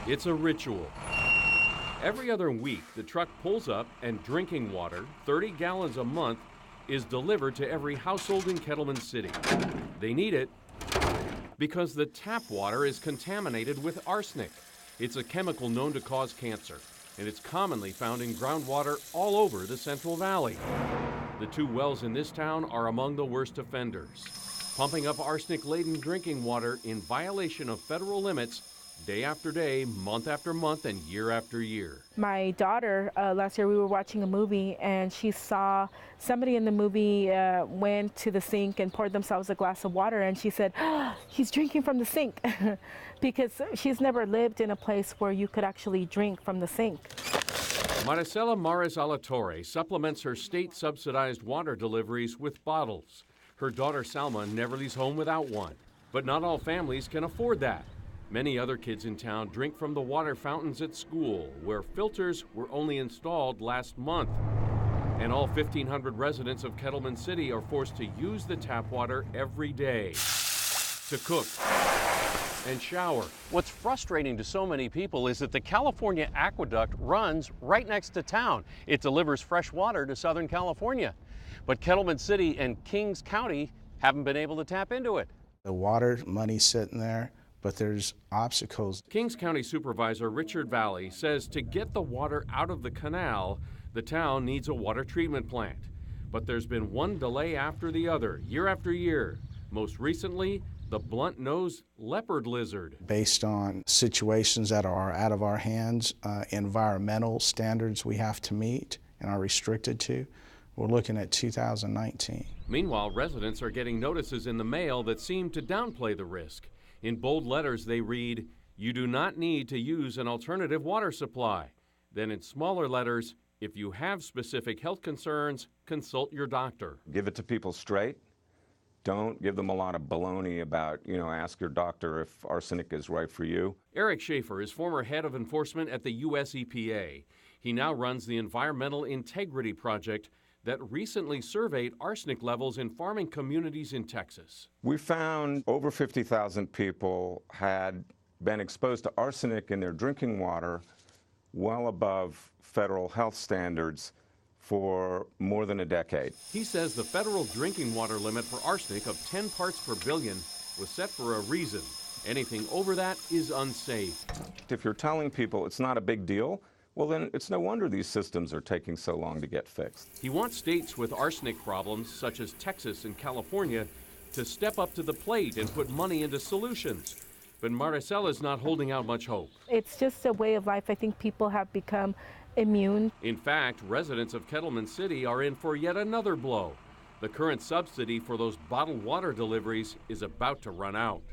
It's a ritual. Every other week, the truck pulls up and drinking water, 30 gallons a month, is delivered to every household in Kettleman City. They need it because the tap water is contaminated with arsenic. It's a chemical known to cause cancer, and it's commonly found in groundwater all over the Central Valley. The two wells in this town are among the worst offenders, pumping up arsenic-laden drinking water in violation of federal limits day after day, month after month, and year after year. My daughter, last year we were watching a movie and she saw somebody in the movie went to the sink and poured themselves a glass of water, and she said, "Oh, he's drinking from the sink," because she's never lived in a place where you could actually drink from the sink. Maricela Mares Alatorre supplements her state-subsidized water deliveries with bottles. Her daughter Salma never leaves home without one. But not all families can afford that. Many other kids in town drink from the water fountains at school, where filters were only installed last month. And all 1,500 residents of Kettleman City are forced to use the tap water every day to cook and shower. What's frustrating to so many people is that the California aqueduct runs right next to town. It delivers fresh water to Southern California. But Kettleman City and Kings County haven't been able to tap into it. The water money's sitting there, but there's obstacles. Kings County Supervisor Richard Valley says to get the water out of the canal, the town needs a water treatment plant. But there's been one delay after the other, year after year. Most recently, the blunt-nosed leopard lizard. Based on situations that are out of our hands, environmental standards we have to meet and are restricted to, we're looking at 2019. Meanwhile, residents are getting notices in the mail that seem to downplay the risk. In bold letters, they read, "You do not need to use an alternative water supply." Then in smaller letters, "If you have specific health concerns, consult your doctor." Give it to people straight. Don't give them a lot of baloney about, ask your doctor if arsenic is right for you. Eric Schaefer is former head of enforcement at the U.S. EPA. He now runs the Environmental Integrity Project that recently surveyed arsenic levels in farming communities in Texas. We found over 50,000 people had been exposed to arsenic in their drinking water well above federal health standards for more than a decade. He says the federal drinking water limit for arsenic of 10 parts per billion was set for a reason. Anything over that is unsafe. If you're telling people it's not a big deal, well then it's no wonder these systems are taking so long to get fixed. He wants states with arsenic problems, such as Texas and California, to step up to the plate and put money into solutions. But Maricela's not holding out much hope. It's just a way of life. I think people have become immune. In fact, residents of Kettleman City are in for yet another blow. The current subsidy for those bottled water deliveries is about to run out.